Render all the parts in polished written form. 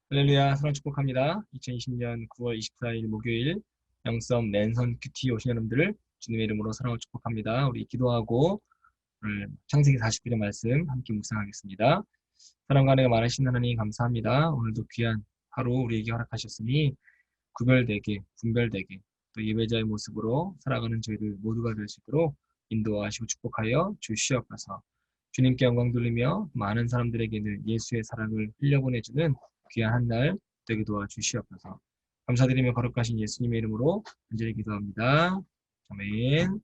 할렐루야, 사랑 축복합니다. 2020년 9월 24일 목요일 영성 랜선 큐티 오신 여러분들을 주님의 이름으로 사랑을 축복합니다. 우리 기도하고 오늘 창세기 49절 말씀 함께 묵상하겠습니다. 사랑과 은혜가 많으신 하나님 감사합니다. 오늘도 귀한 하루 우리에게 허락하셨으니 구별되게, 분별되게 또 예배자의 모습으로 살아가는 저희들 모두가 될 수 있도록 인도하시고 축복하여 주시옵소서. 주님께 영광 돌리며 많은 사람들에게는 예수의 사랑을 흘려보내주는 귀한 한 날 되게 도와주시옵소서. 감사드리며 거룩하신 예수님의 이름으로 간절히 기도합니다. 아멘.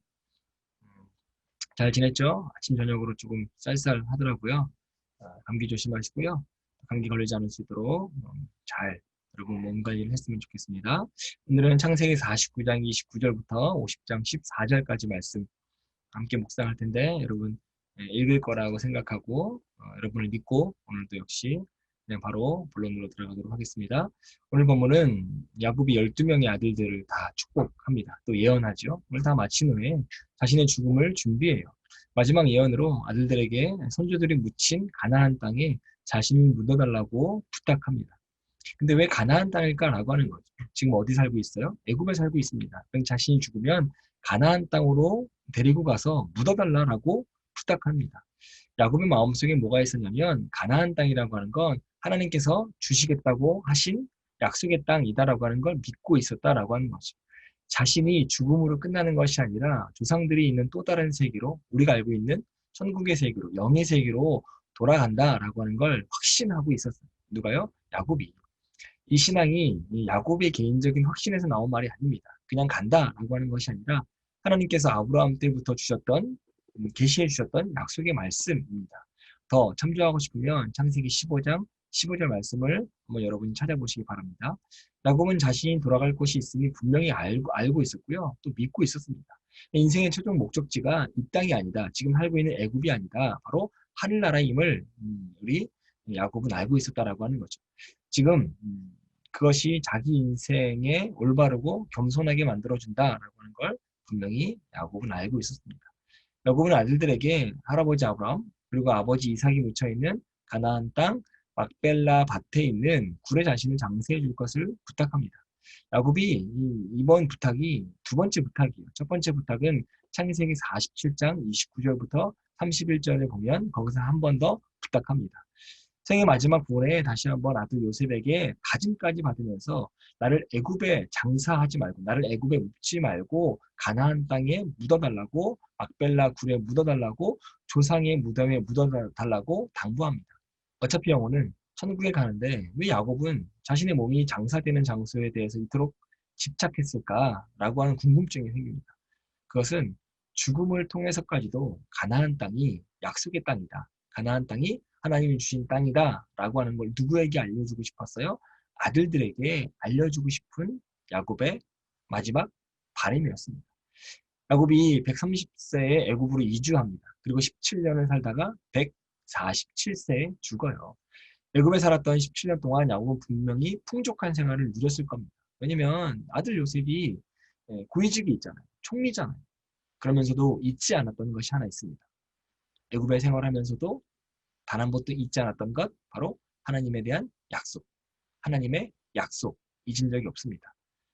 잘 지냈죠? 아침 저녁으로 조금 쌀쌀하더라고요. 감기 조심하시고요. 감기 걸리지 않을 수 있도록 잘 여러분 몸 관리를 했으면 좋겠습니다. 오늘은 창세기 49장 29절부터 50장 14절까지 말씀 함께 묵상할 텐데 여러분 읽을 거라고 생각하고 여러분을 믿고 오늘도 역시 그냥 바로 본론으로 들어가도록 하겠습니다. 오늘 본문은 야곱이 12명의 아들들을 다 축복합니다. 또 예언하죠. 오늘 다 마친 후에 자신의 죽음을 준비해요. 마지막 예언으로 아들들에게 선조들이 묻힌 가나안 땅에 자신을 묻어달라고 부탁합니다. 근데 왜 가나안 땅일까라고 하는 거죠. 지금 어디 살고 있어요? 애굽에 살고 있습니다. 그럼 자신이 죽으면 가나안 땅으로 데리고 가서 묻어달라고 부탁합니다. 야곱의 마음속에 뭐가 있었냐면 가나안 땅이라고 하는 건 하나님께서 주시겠다고 하신 약속의 땅이다라고 하는 걸 믿고 있었다라고 하는 거죠. 자신이 죽음으로 끝나는 것이 아니라 조상들이 있는 또 다른 세계로 우리가 알고 있는 천국의 세계로 영의 세계로 돌아간다라고 하는 걸 확신하고 있었어요. 누가요? 야곱이. 이 신앙이 이 야곱의 개인적인 확신에서 나온 말이 아닙니다. 그냥 간다라고 하는 것이 아니라 하나님께서 아브라함 때부터 주셨던 계시해 주셨던 약속의 말씀입니다. 더 참조하고 싶으면 창세기 15장 15절 말씀을 한번 여러분이 찾아보시기 바랍니다. 야곱은 자신이 돌아갈 곳이 있음이 분명히 알고 있었고요. 또 믿고 있었습니다. 인생의 최종 목적지가 이 땅이 아니다. 지금 살고 있는 애굽이 아니다. 바로 하늘나라임을 우리 야곱은 알고 있었다라고 하는 거죠. 지금 그것이 자기 인생에 올바르고 겸손하게 만들어준다라고 하는 걸 분명히 야곱은 알고 있었습니다. 야곱은 아들들에게 할아버지 아브라함 그리고 아버지 이삭이 묻혀있는 가나안 땅 막벨라 밭에 있는 굴의 자신을 장세해 줄 것을 부탁합니다. 야곱이 이번 부탁이 두 번째 부탁이에요. 첫 번째 부탁은 창세기 47장 29절부터 31절에 보면 거기서 한 번 더 부탁합니다. 생의 마지막 부분에 다시 한번 아들 요셉에게 다짐까지 받으면서 나를 애굽에 장사하지 말고 나를 애굽에 묻지 말고 가나안 땅에 묻어달라고 막벨라 굴에 묻어달라고 조상의 무덤에 묻어달라고 당부합니다. 어차피 영혼은 천국에 가는데 왜 야곱은 자신의 몸이 장사되는 장소에 대해서 이토록 집착했을까라고 하는 궁금증이 생깁니다. 그것은 죽음을 통해서까지도 가나안 땅이 약속의 땅이다. 가나안 땅이 하나님이 주신 땅이다 라고 하는 걸 누구에게 알려주고 싶었어요? 아들들에게 알려주고 싶은 야곱의 마지막 바람이었습니다. 야곱이 130세에 애굽으로 이주합니다. 그리고 17년을 살다가 147세에 죽어요. 애굽에 살았던 17년 동안 야곱은 분명히 풍족한 생활을 누렸을 겁니다. 왜냐면 아들 요셉이 고위직이 있잖아요. 총리잖아요. 그러면서도 잊지 않았던 것이 하나 있습니다. 애굽에 생활하면서도 단 한 번도 잊지 않았던 것 바로 하나님에 대한 약속. 하나님의 약속 잊은 적이 없습니다.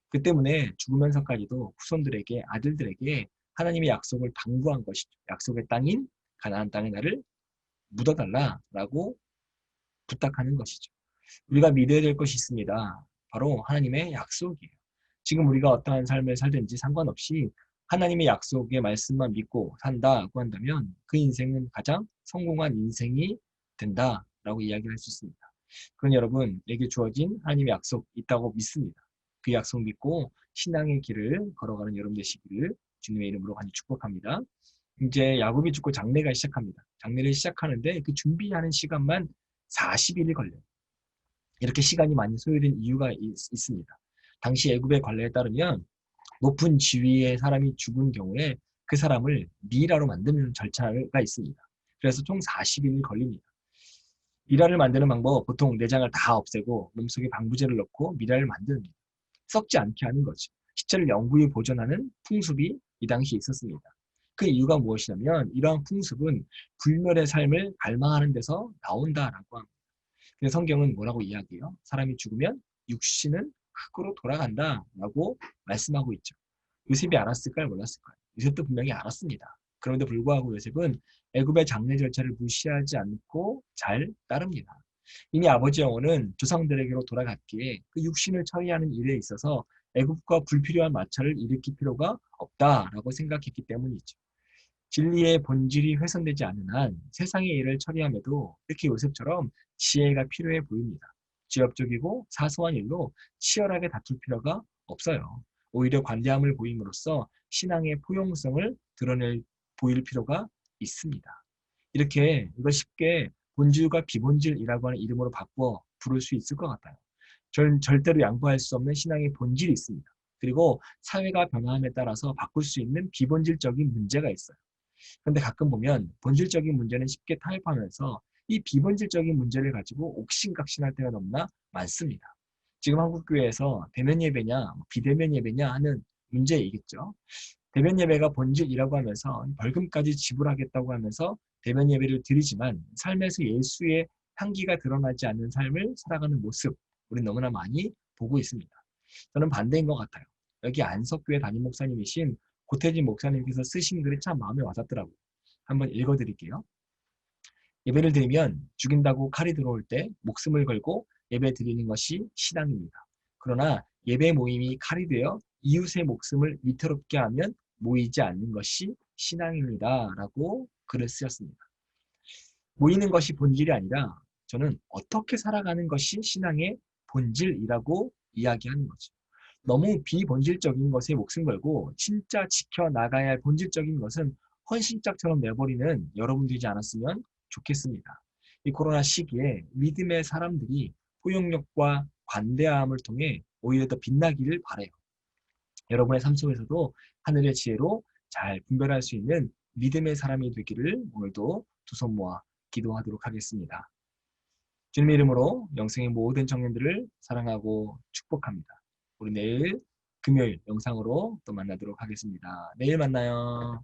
그 때문에 죽으면서까지도 후손들에게 아들들에게 하나님의 약속을 당부한 것이죠. 약속의 땅인 가나안 땅에 나를 묻어달라라고 부탁하는 것이죠. 우리가 믿어야 될 것이 있습니다. 바로 하나님의 약속이에요. 지금 우리가 어떠한 삶을 살든지 상관없이 하나님의 약속의 말씀만 믿고 산다고 한다면 그 인생은 가장 성공한 인생이 된다라고 이야기할 수 있습니다. 그건 여러분에게 주어진 하나님의 약속 있다고 믿습니다. 그 약속 믿고 신앙의 길을 걸어가는 여러분 되시기를 주님의 이름으로 간절히 축복합니다. 이제 야곱이 죽고 장례가 시작합니다. 장례를 시작하는데 그 준비하는 시간만 40일이 걸려요. 이렇게 시간이 많이 소요된 이유가 있습니다. 당시 애굽의 관례에 따르면 높은 지위의 사람이 죽은 경우에 그 사람을 미라로 만드는 절차가 있습니다. 그래서 총 40일이 걸립니다. 미라를 만드는 방법, 보통 내장을 다 없애고 몸속에 방부제를 넣고 미라를 만듭니다. 썩지 않게 하는 거죠. 시체를 영구히 보존하는 풍습이 이 당시에 있었습니다. 그 이유가 무엇이냐면 이러한 풍습은 불멸의 삶을 갈망하는 데서 나온다라고 합니다. 근데 성경은 뭐라고 이야기해요? 사람이 죽으면 육신은 흙으로 돌아간다라고 말씀하고 있죠. 요셉이 알았을까요? 몰랐을까요? 요셉도 분명히 알았습니다. 그럼에도 불구하고 요셉은 애굽의 장례 절차를 무시하지 않고 잘 따릅니다. 이미 아버지 영혼은 조상들에게로 돌아갔기에 그 육신을 처리하는 일에 있어서 애굽과 불필요한 마찰을 일으킬 필요가 없다라고 생각했기 때문이죠. 진리의 본질이 훼손되지 않는 한 세상의 일을 처리함에도 이렇게 요셉처럼 지혜가 필요해 보입니다. 지엽적이고 사소한 일로 치열하게 다툴 필요가 없어요. 오히려 관대함을 보임으로써 신앙의 포용성을 보일 필요가 있습니다. 이렇게 이걸 쉽게 본질과 비본질이라고 하는 이름으로 바꿔 부를 수 있을 것 같아요. 절대로 양보할 수 없는 신앙의 본질이 있습니다. 그리고 사회가 변화함에 따라서 바꿀 수 있는 비본질적인 문제가 있어요. 그런데 가끔 보면 본질적인 문제는 쉽게 타협하면서 이 비본질적인 문제를 가지고 옥신각신할 때가 너무나 많습니다. 지금 한국교회에서 대면 예배냐 비대면 예배냐 하는 문제이겠죠. 대면 예배가 본질이라고 하면서 벌금까지 지불하겠다고 하면서 대면 예배를 드리지만 삶에서 예수의 향기가 드러나지 않는 삶을 살아가는 모습 우리는 너무나 많이 보고 있습니다. 저는 반대인 것 같아요. 여기 안석교회 담임 목사님이신 고태진 목사님께서 쓰신 글이 참 마음에 와닿더라고요. 한번 읽어드릴게요. 예배를 드리면 죽인다고 칼이 들어올 때 목숨을 걸고 예배 드리는 것이 신앙입니다. 그러나 예배 모임이 칼이 되어 이웃의 목숨을 위태롭게 하면 모이지 않는 것이 신앙입니다. 라고 글을 쓰셨습니다. 모이는 것이 본질이 아니라 저는 어떻게 살아가는 것이 신앙의 본질이라고 이야기하는 거죠. 너무 비본질적인 것에 목숨 걸고 진짜 지켜나가야 할 본질적인 것은 헌신짝처럼 내버리는 여러분 되지 않았으면 좋겠습니다. 이 코로나 시기에 믿음의 사람들이 포용력과 관대함을 통해 오히려 더 빛나기를 바라요. 여러분의 삶 속에서도 하늘의 지혜로 잘 분별할 수 있는 믿음의 사람이 되기를 오늘도 두 손 모아 기도하도록 하겠습니다. 주님의 이름으로 영생의 모든 청년들을 사랑하고 축복합니다. 우리 내일 금요일 영상으로 또 만나도록 하겠습니다. 내일 만나요.